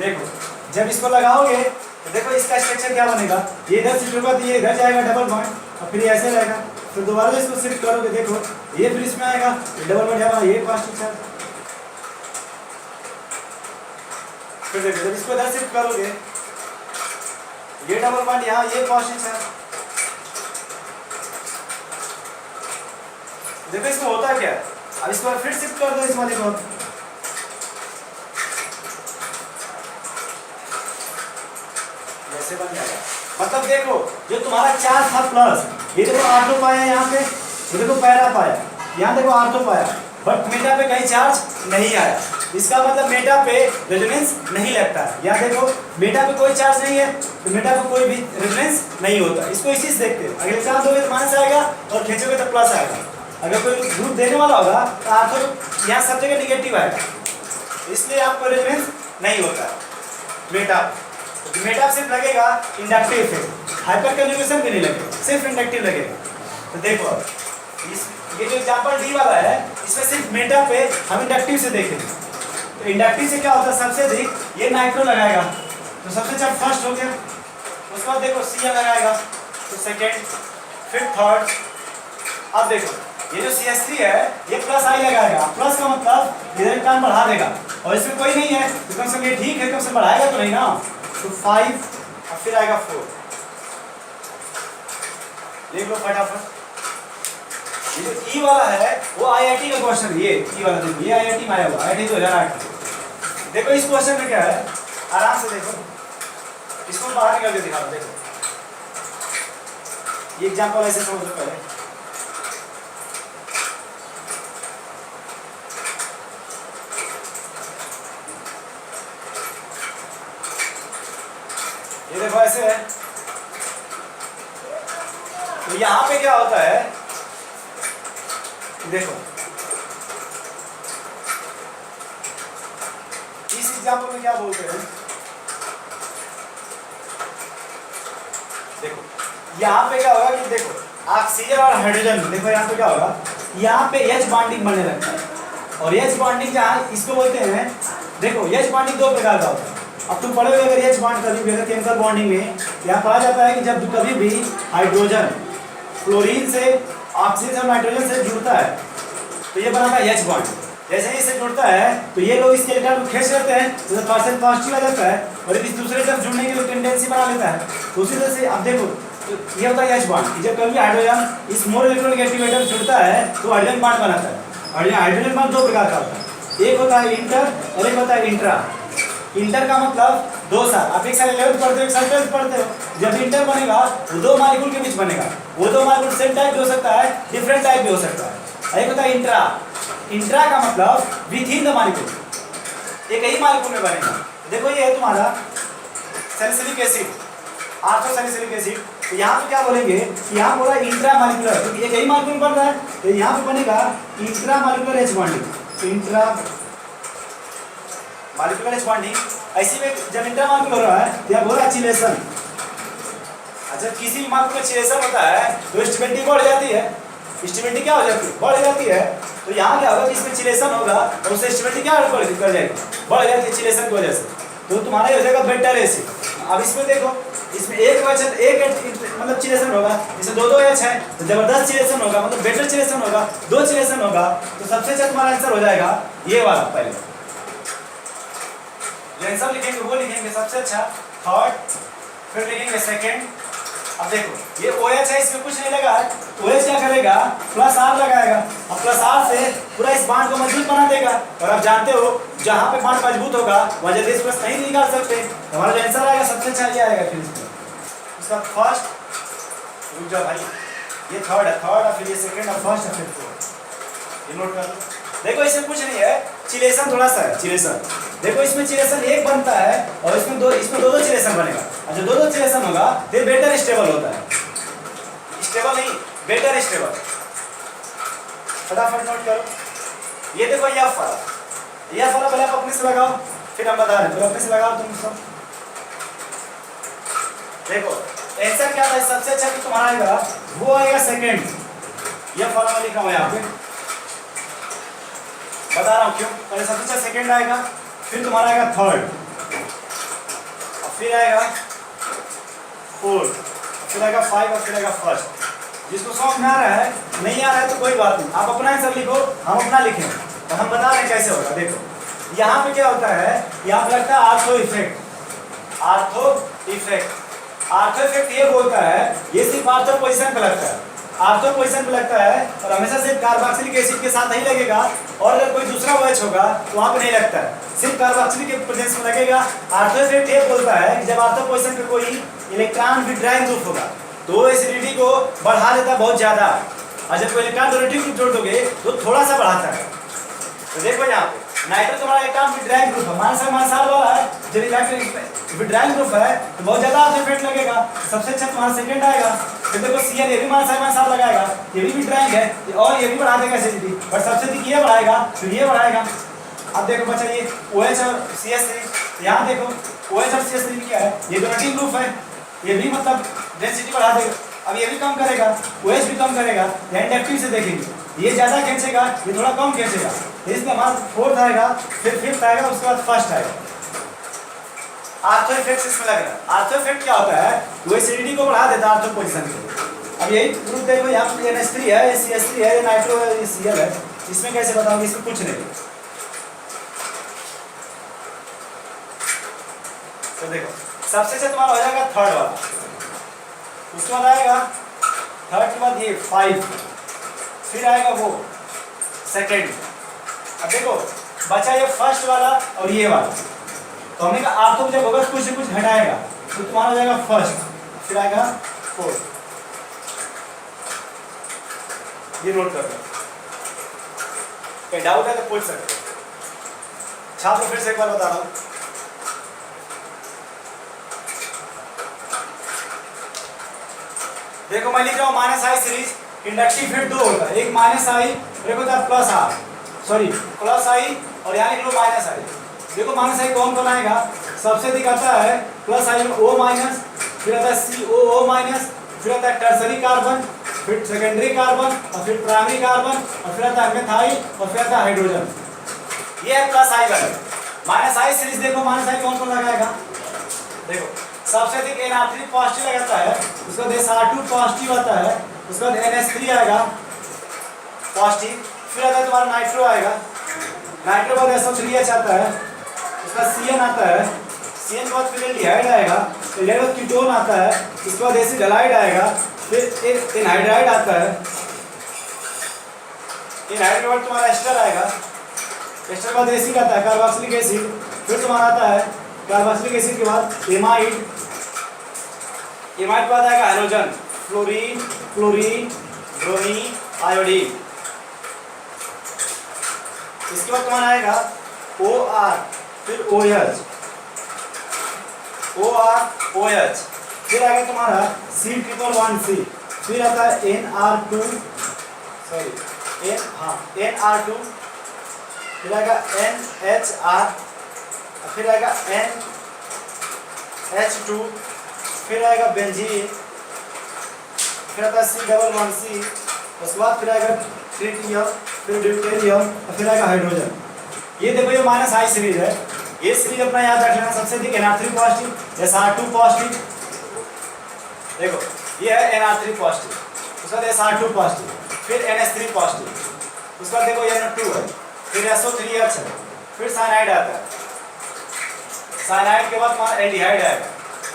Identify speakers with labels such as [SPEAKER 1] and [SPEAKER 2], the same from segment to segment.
[SPEAKER 1] देखो जब इसको लगाओगे तो देखो इसका स्ट्रक्चर क्या बनेगा, ये इधर शिफ्ट होगा तो ये इधर जाएगा डबल बॉन्ड और फिर ऐसे रहेगा, फिर दोबारा इसको शिफ्ट करोगे देखो ये फिर इसमें आएगा, डबल बॉन्ड जाएगा, ये पॉजिटिव चार्ज। फिर देखो जब इसको इधर शिफ्ट करोगे ये डबल बॉन्ड यहाँ, ये पॉजिटिव चार्ज। देखो इसमें होता क्या है, अब इसको फिर शिफ्ट कर दो इस वाले को, ऐसे बन जाएगा। मतलब देखो जो तुम्हारा चार्ज था प्लस, ये देखो ऑर्थो पाया यहाँ पे, ये देखो पैरा पाया, यहाँ देखो ऑर्थो पाया, बट मेटा पे कहीं चार्ज नहीं आया। इसका मतलब मेटा पे रेजोनेंस नहीं लगता है। यहाँ देखो मेटा पे कोई चार्ज नहीं है तो मेटा पे कोई भी रेजोनेंस नहीं होता। इसको इसी से देखते हैं, अगर चार्ज दोगे तो माइनस आएगा और खींचोगे तो प्लस आएगा। अगर कोई ग्रुप देने वाला होगा तो ऑर्थो यहाँ सब जगह निगेटिव आएगा, इसलिए आपको रेजोनेंस नहीं होता है। मेटा सिर्फ लगेगा इंडक्टिव इफेक्ट, हाइपर कन्जुगेशन भी नहीं लगेगा, सिर्फ इंडक्टिव लगेगा। तो देखो अब ये जो एग्जांपल डी वाला है इसमें सिर्फ मेटा पे हम इंडक्टिव से देखेंगे। तो इंडक्टिव से क्या होता है, सबसे अधिक ये नाइट्रो लगाएगा तो सबसे अच्छा फर्स्ट हो गया, उसके बाद देखो सी लगाएगा तो सेकेंड, फिर थर्ड। अब देखो ये जो CH3 है ये प्लस आई लगाएगा, प्लस का मतलब इधर इलेक्ट्रॉन बढ़ा देगा और इसमें कोई नहीं है तो कम से कम ये ठीक है, कम से बढ़ाएगा तो नहीं ना, तो 5 और फिर आएगा 4। लिख लो फटाफट। ये जो ई वाला है वो IIT का क्वेश्चन, ये ई वाला देखो ये IIT में आया हुआ, IIT 2008। देखो इस क्वेश्चन में क्या है, आराम से देखो, इसको बाहर निकाल के दिखा दो। देखो ये एग्जांपल ऐसे समझ लो पहले, ये देखो ऐसे है। तो यहां पे क्या होता है, देखो इस एग्जांपल में क्या बोलते हैं, देखो यहां पे क्या होगा कि देखो ऑक्सीजन और हाइड्रोजन, देखो यहां पे क्या होगा, यहां पे H बॉन्डिंग बनने लगता है और H बॉन्डिंग जहां इसको बोलते हैं, देखो H बॉन्डिंग दो प्रकार का होता है। अब तुम पढ़ोगे अगर H बॉन्ड कभी भी अगर केमिकल बॉन्डिंग में यहाँ कहा जाता है कि जब कभी भी हाइड्रोजन फ्लोरीन से ऑक्सीजन और नाइट्रोजन से जुड़ता है तो ये बनाता है H बॉन्ड। जैसे ही इससे जुड़ता है तो ये लोग इसके इलेक्ट्रॉन को खींच लेते हैं तो परसेंट पॉजिटिव आ जाता है और इस दूसरे तरफ जुड़ने की टेंडेंसी बना लेता है। तो उसी तरह से अब देखो तो ये होता है H बॉन्ड। जब कभी हाइड्रोजन इस मोर इलेक्ट्रोनेगेटिव एटम जुड़ता है तो हाइड्रोजन बॉन्ड बनाता है। और हाइड्रोजन बॉन्ड दो प्रकार का होता है, एक होता है इंटर और एक होता है इंट्रा। इंटर का मतलब दो साल, आप एक साल 11th पढ़ते हो एक साल 12th पढ़ते हो। जब इंटर बनेगा वो दो मॉलिक्यूल के बीच बनेगा, वो दो मॉलिक्यूल सेम टाइप भी हो सकता है, डिफरेंट टाइप भी हो सकता है। एक होता है इंट्रा, इंट्रा का मतलब विद इन द मॉलिक्यूल, एक ही मॉलिक्यूल में बनेगा। देखो ये है तुम्हारा salicylic acid, ortho salicylic acid. तो यहाँ पे क्या बोलेंगे कि यहाँ बोला इंट्रा मॉलिक्यूलर, क्योंकि एक ही मॉलिक्यूल बन रहा है तो यहाँ पे बनेगा इंट्रा मॉलिक्यूलर H बॉन्डिंग। तो इंट्रा मॉलिक्यूलर H बॉन्डिंग ऐसी में जब इंटर मॉलिक्यूल हो रहा है तो यहाँ बोला चिलेशन। अच्छा किसी भी मॉलिक्यूल में चिलेशन होता है तो स्टेबिलिटी बढ़ जाती है, स्टेबिलिटी क्या हो जाती है, बढ़ जाती है। तो यहाँ क्या होगा कि इसमें चिलेशन होगा और उससे स्टेबिलिटी क्या कर जाएगी, बढ़ जाती है चिलेशन की वजह से। तो तुम्हारा ये हो जाएगा बेटर एसिड। अब इसमें देखो इसमें एक मतलब चिलेशन होगा, इसमें दो H है तो जबरदस्त चिलेशन होगा, मतलब बेटर चिलेशन होगा, दो चिलेशन होगा। तो सबसे अच्छा तुम्हारा आंसर हो जाएगा ये वाला। पहले जो आंसर लिखेंगे वो लिखेंगे सबसे अच्छा थर्ड, फिर लिखेंगे सेकंड। अब देखो ये OH है, इसमें कुछ नहीं लगा है, OH क्या करेगा प्लस R लगाएगा और प्लस R से पूरा इस बांड को मजबूत बना देगा। और आप जानते हो जहाँ पे बांड मजबूत होगा वहाँ जल्दी से प्लस नहीं निकाल सकते। हमारा जो आंसर आएगा सबसे अच्छा ये आएगा। फिर इसका फर्स्ट, रुक जाओ भाई, ये थर्ड है, थर्ड और फिर ये सेकंड और फर्स्ट और फिर फोर्थ, ये नोट कर लो। देखो इसमें कुछ नहीं है, चिलेशन थोड़ा सा है, चिलेशन देखो इसमें चिलेशन एक बनता है और इसमें दो चिलेशन बनेगा। अच्छा दो चिलेशन होगा तो बेटर स्टेबल होता है, स्टेबल नहीं बेटर स्टेबल। फटाफट नोट करो। ये देखो F वाला पहले आप अपने से लगाओ फिर हम बता रहे हैं, तो अपने से लगाओ तुम सब। देखो आंसर क्या था सबसे अच्छा कि तुम्हारा आएगा वो आएगा सेकंड, F वाला मैं लिखा हुआ यहाँ पे, बता रहा हूँ क्यों। पहले सबसे अच्छा सेकंड आएगा, फिर तुम्हारा आएगा थर्ड, फिर आएगा 4, फिर आएगा 5 और फिर आएगा फर्स्ट। जिसको समझ में आ रहा है, नहीं आ रहा है तो कोई बात नहीं, आप अपना आंसर लिखो, हम अपना लिखें, तो हम बता रहे हैं कैसे होगा। देखो यहाँ पे क्या होता है, यहाँ पे लगता है ortho effect. Ortho effect, ortho effect ये बोलता है, ये सिर्फ आर्थो पोजीशन पे लगता है, आर्थो पोजीशन पे लगता है और हमेशा सिर्फ कार्बोक्सिलिक एसिड के साथ ही लगेगा, और अगर कोई दूसरा OH होगा तो वहाँ पे नहीं लगता है, सिर्फ कार्बोक्सिलिक के प्रेजेंस में लगेगा। आर्थो इफेक्ट ये बोलता है कि जब आर्थो पोजीशन पे कोई इलेक्ट्रॉन विड्राइंग ग्रुप होगा तो एसिडिटी को बढ़ा देता है बहुत ज्यादा, और जब कोई इलेक्ट्रॉन डोनेटिव ग्रुप जोड़ दोगे तो थोड़ा सा बढ़ाता है। तो देखो यहाँ पे नाइट्रो तुम्हारा इलेक्ट्रॉन विड्राइंग ग्रुप है, मानसार वाला है, जब इलेक्ट्रॉन विड्राइंग ग्रुप है तो बहुत ज्यादा इफेक्ट लगेगा, सबसे अच्छा तुम्हारा सेकंड आएगा। फिर देखो Cl ये भी मानसार लगाएगा, ये भी विड्राइंग है और ये भी बढ़ा देगा एसिडिटी, बट सबसे अधिक ये बढ़ाएगा, फिर ये बढ़ाएगा। अब देखो बच्चा ये OH और CH3, यहाँ देखो OH और CH3 क्या है, ये डोनेटिव ग्रुप है, ये भी मतलब डेंसिटी बढ़ा देगा। अब ये भी कम करेगा, OH भी कम करेगा, या इंडक्टिव से देखेंगे, ये ज्यादा खींचेगा, ये थोड़ा कम खींचेगा, इसलिए हमारा फोर्थ आएगा, फिर फिफ्थ आएगा, उसके बाद फर्स्ट आएगा। आर्थो इफेक्ट इसमें लग रहा है। आर्थो इफेक्ट क्या होता है, वो एसिडिटी को बढ़ा देता है आर्थो पोजीशन पे। अब यही ग्रुप देखो, यहाँ पे NH3 है, ये CH3 है, ये नाइट्रो है, ये Cl है, इसमें कैसे बताओगे, इसमें कुछ नहीं। तो देखो सबसे अच्छा तुम्हारा हो जाएगा थर्ड वाला, उसके बाद आएगा थर्ड के बाद ये 5, फिर आएगा वो सेकेंड। अब देखो बचा ये फर्स्ट वाला और ये वाला, तो हमने कहा आर्थो जब होगा कुछ से कुछ घटाएगा तो तुम्हारा हो जाएगा फर्स्ट, फिर आएगा फोर्थ। ये नोट कर लो, कहीं डाउट है तो पूछ सकते हो। छात्र फिर से एक बार बता रहा हूँ, देखो मैं लिख रहा हूँ -I सीरीज, इंडक्टिव फिट 2 होता है, एक -I, एक होता है +I और यहाँ लिख लो -I। देखो -I कौन कौन आएगा, सबसे अधिक आता है +I में O-, फिर आता है COO-, फिर आता है टर्सरी कार्बन, फिर सेकेंडरी कार्बन, और फिर प्राइमरी कार्बन, और फिर आता है मेथाइल, और फिर आता है हाइड्रोजन। ये है +I वाला। -I सीरीज देखो -I कौन कौन लगाएगा, देखो सबसे अधिक NR3 पॉजिटिव लगाता है, उसके बाद SR2 पॉजिटिव आता है, उसके बाद NH3 आएगा पॉजिटिव, फिर आता है तुम्हारा नाइट्रो आएगा, नाइट्रो बाद SO3H आता है, उसका CN आता है, CN के बाद फिर एल्डिहाइड आएगा, एल्डिहाइड बाद कीटोन आता है, उसके बाद एसिड हैलाइड आएगा, फिर एनहाइड्राइड आता है, एनहाइड के बाद तुम्हारा एस्टर आएगा, एस्टर के बाद एसिड आता है कार्बोक्सिलिक एसिड, फिर तुम्हारा आता है कार्बोक्सिलिक एसिड के बाद एमाइड, एमाइड के बाद आएगा hydrogen, fluorine, chlorine, bromine, iodine. इसके बाद तुम्हारा आएगा OR, फिर OH, OR, OH, फिर आएगा तुम्हारा C111C, फिर आता है NR2, NR2, फिर आएगा NHR, फिर आएगा NH2, फिर आएगा बेंजीन, फिर आता है C11C, उसके बाद फिर आएगा ट्रिटियम, फिर ड्यूटेरियम, और फिर आएगा हाइड्रोजन। ये देखो ये -I सीरीज है, ये सीरीज अपना याद रख लेना, सबसे अधिक NR3 पॉजिटिव, SR2 पॉजिटिव, देखो ये है NR3 पॉजिटिव, उसके बाद SR2 पॉजिटिव, फिर NH3 पॉजिटिव, उसके बाद देखो NO2 है, फिर SO3H है, फिर साइनाइड आता है, साइनाइड के बाद तुम्हारा एल्डिहाइड आएगा,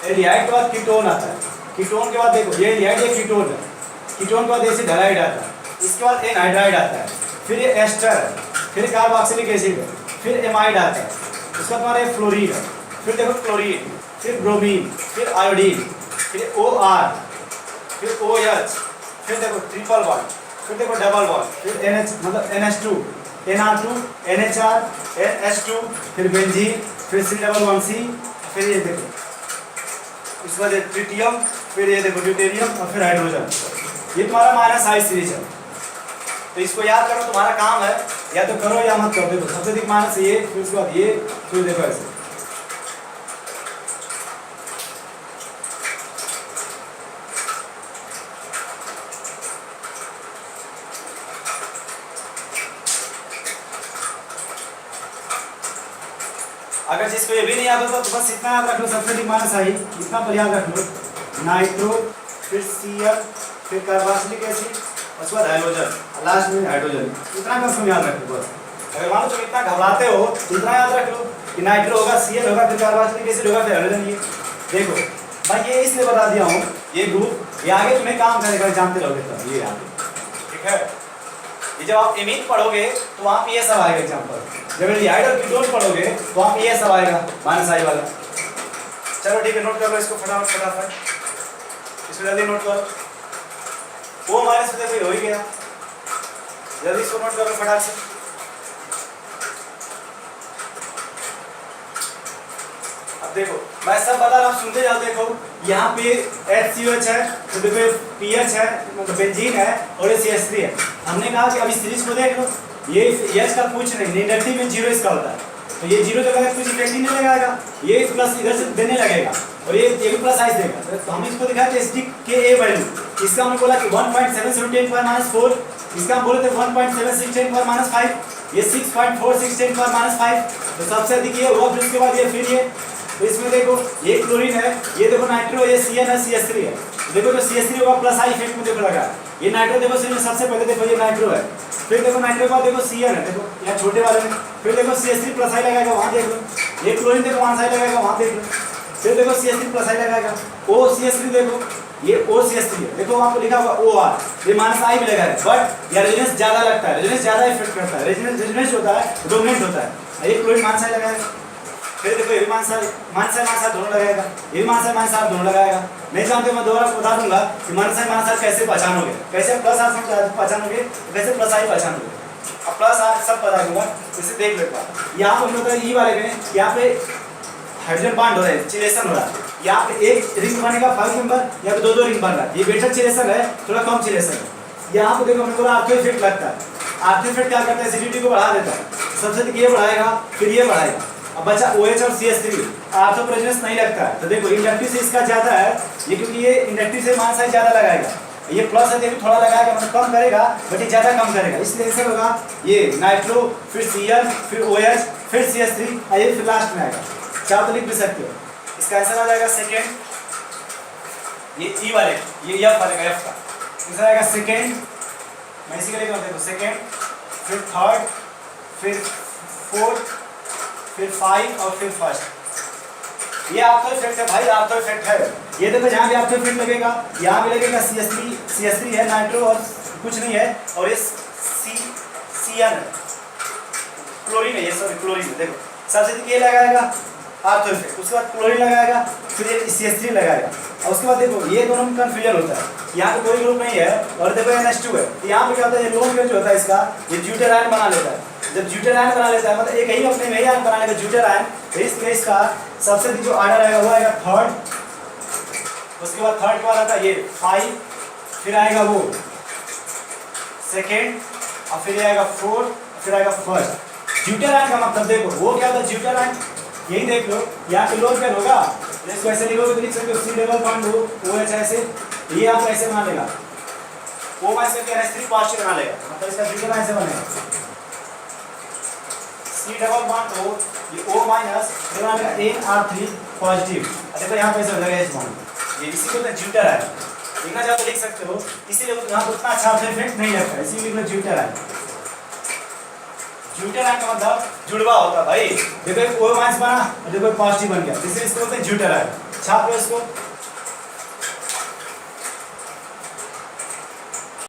[SPEAKER 1] एल्डिहाइड के बाद कीटोन आता है, कीटोन के बाद देखो ये एल्डिहाइड, ये कीटोन है, कीटोन के बाद एसिड हैलाइड आता है, इसके बाद एनहाइड्राइड आता है, फिर ये एस्टर है, फिर कार्बोक्सिलिक एसिड है, फिर एमाइड आता है, उसका तुम्हारा ये फ्लोरीन है, फिर देखो क्लोरीन, फिर ब्रोमीन, फिर आयोडीन, फिर OR, फिर OH, फिर देखो ट्रिपल बॉन्ड, फिर देखो डबल बॉन्ड, फिर NH मतलब NH2, NR2, NHR, NH2, फिर बेंजीन, फिर C11C, फिर ये देखो इसके बाद ट्रिटियम, फिर ये देखो ड्यूटेरियम, और फिर हाइड्रोजन। ये तुम्हारा -I सीरीज है, तो इसको याद करो, तुम्हारा काम है या तो करो या मत करो। देखो सबसे अधिक माइनस ये, फिर उसके बाद ये, फिर देखो ऐसे। अगर जिसको इसको ये भी नहीं याद होता तो बस इतना याद रख लो, सल्फ्यूरिक माइनस आई, इतना पर याद रख लो, नाइट्रो फिर Cl फिर कार्बोक्सिलिक एसिड और उसके बाद हाइड्रोजन, लास्ट में हाइड्रोजन। इतना कसम याद रख लो बस। अगर मान लो तुम इतना घबराते हो तो इतना याद रख लो कि नाइट्रो होगा, Cl होगा, फिर कार्बोक्सिलिक एसिड होगा, फिर हाइड्रोजन। ये देखो भाई ये इसलिए बता दिया हूँ, ये ग्रुप ये आगे तुम्हें काम करेगा, जानते रहोगे तब ये आगे, ठीक है। ये जब आप एमीन पढ़ोगे तो वहाँ पे ये सब आएगा एग्जाम्पल, जब एल्डिहाइड और कीटोन पढ़ोगे तो वहाँ पे ये सब आएगा माइनस आई वाला। चलो ठीक है, नोट कर लो इसको फटाफट, इसको जल्दी नोट करो। वो हमारे से देखो हो ही गया, जल्दी इसको नोट कर लो फटाफट से। अब देखो मैं सब बता रहा हूँ, सुनते जाओ। देखो यहाँ पे HCOH है, तो देखो पीएच है, मतलब बेंजीन है, और ये CH3 है। हमने कहा कि अभी सीरीज को देख लो, ये H का कुछ नहीं, इंडक्टिव में 0 इसका होता है, तो ये 0 जगह कुछ इफेक्ट ही नहीं लगाएगा, ये प्लस इधर से देने लगेगा और ये भी प्लस आइस देगा। तो हम इसको दिखाते हैं ST के A वैल्यू, इसका हमने बोला कि 1.717 इसका हम बोले थे 1.716 ये 6.416 तो सबसे अधिक ये हुआ, फिर उसके बाद ये फिर ये। तो इसमें देखो ये क्लोरीन है, ये देखो नाइट्रो, ये Cn है, CH3 है। देखो जो CH3 होगा प्लस आई इफेक्ट में देखो लगा, ये नाइट्रो देखो सबसे पहले देखो ये नाइट्रो है, फिर देखो नाइट्रो के बाद देखो Cn है, देखो यहाँ छोटे वाले में, फिर देखो CH3 प्लस आई लगाएगा, वहाँ देख लो, ये क्लोरीन देखो वहाँ से लगाएगा, वहाँ देख लो, फिर देखो CH3 प्लस आई लगाएगा, OCH3 देखो ये OCH3 है, देखो वहाँ पे लिखा हुआ OR, ये माइनस आई भी लगा है, बट ये रेजोनेंस ज्यादा लगता है, रेजोनेंस ज्यादा इफेक्ट करता है, रेजोनेंस होता है डोमिनेंट होता है। ये क्लोरीन माइनस आई लगाएगा, फिर देखो ये भी माइनस आई दोनों लगाएगा, ये भी माइनस आई दोनों लगाएगा। नहीं जानते मैं दोबारा बता दूंगा कि माइनस आई कैसे पहचानोगे, कैसे प्लस आर पहचानोगे, कैसे प्लस आई पहचानोगे। अब प्लस आर सब बता दूंगा, इसे देख लो एक बार। यहाँ पे हम लोग ई वाले में यहाँ पे हाइड्रोजन बॉन्ड हो रहा है, चिलेशन हो रहा है, यहाँ पे एक रिंग बनेगा 5 मेंबर, यहाँ पे दो रिंग बन रहा है, ये बेटर चिलेशन है, थोड़ा कम चिलेशन है। यहाँ पे देखो हमने बोला आर्थो इफेक्ट लगता है, आर्थो इफेक्ट क्या करता है, एसिडिटी को बढ़ा देता है, सबसे अधिक ये बढ़ाएगा, फिर ये बढ़ाएगा। अब बचा OH और CH3, आर्थो प्रेजेंस नहीं लगता है, तो देखो इंडक्टिव से इसका ज्यादा है ये, क्योंकि ये इंडक्टिव से माइनस आई ज्यादा लगाएगा, ये प्लस है भी थोड़ा लगाएगा, मतलब कम करेगा, बट ये ज्यादा कम करेगा, इसलिए ऐसे होगा ये नाइट्रो, फिर Cl, फिर OH, फिर CH3, ये फिर लास्ट में आएगा। चाहो तो लिख भी सकते हो, इसका आंसर आ जाएगा सेकेंड, ये ई वाले, ये F वाले का, F का आंसर आएगा सेकेंड। मैं इसी का लिखूंगा, देखो सेकेंड, फिर थर्ड, फिर फोर्थ, फिर 5 और फिर फर्स्ट। ये आर्थो इफेक्ट है भाई, आर्थो इफेक्ट है। ये देखो जहाँ भी आर्थो इफेक्ट लगेगा, यहाँ भी लगेगा CH3 है, नाइट्रो और कुछ नहीं है, और ये Cn है, क्लोरीन है, ये सॉरी क्लोरीन है। देखो सबसे अधिक ये लगाएगा आर्थो इफेक्ट, उसके बाद क्लोरीन लगाएगा, फिर ये CH3 लगाएगा, और उसके बाद देखो ये दोनों में कन्फ्यूजन होता है, यहाँ पे कोई ग्रुप नहीं है, और देखो NH2 है, तो यहाँ पे क्या होता है, ये लोन जो होता है इसका, ये ड्यूटेर आयन बना लेता है। जब ड्यूटेर आयन बना लेता है, मतलब एक ही अपने में ही आयन बना लेगा ड्यूटेर आयन, तो इस केस का सबसे अधिक जो ऑर्डर आएगा वो आएगा थर्ड, उसके बाद थर्ड के बाद आता है ये 5, फिर आएगा वो सेकेंड, और फिर आएगा फोर्थ, फिर आएगा फर्स्ट। ड्यूटेर आयन का मतलब देखो वो क्या होता है, ड्यूटेर आयन यही देख लो, यहाँ पे लोन पेयर होगा, इसको ऐसे लिखोगे तो लिख सकते हो C डबल बॉन्ड हो OH ऐसे, ये आप ऐसे बना लेगा, O माइनस करके NH3 पॉजिटिव बना लेगा, मतलब इसका ड्यूटेर ऐसे बनेगा, C डबल बॉन्ड हो ये O माइनस बना लेगा NR3 पॉजिटिव। देखो यहाँ पे ऐसे लगा H बॉन्ड, ये इसी को तो ड्यूटेर है, लिखना चाहो तो लिख सकते हो, इसीलिए यहाँ उतना अच्छा इफेक्ट नहीं लगता, इसीलिए लिख लो ड्यूटेर है। ड्यूटेर आयन का मतलब जुड़वा होता है भाई, देखो एक O माइनस बना और देखो पॉजिटिव बन गया, इसलिए इसको बोलते हैं ड्यूटेर आयन। छाप लो इसको।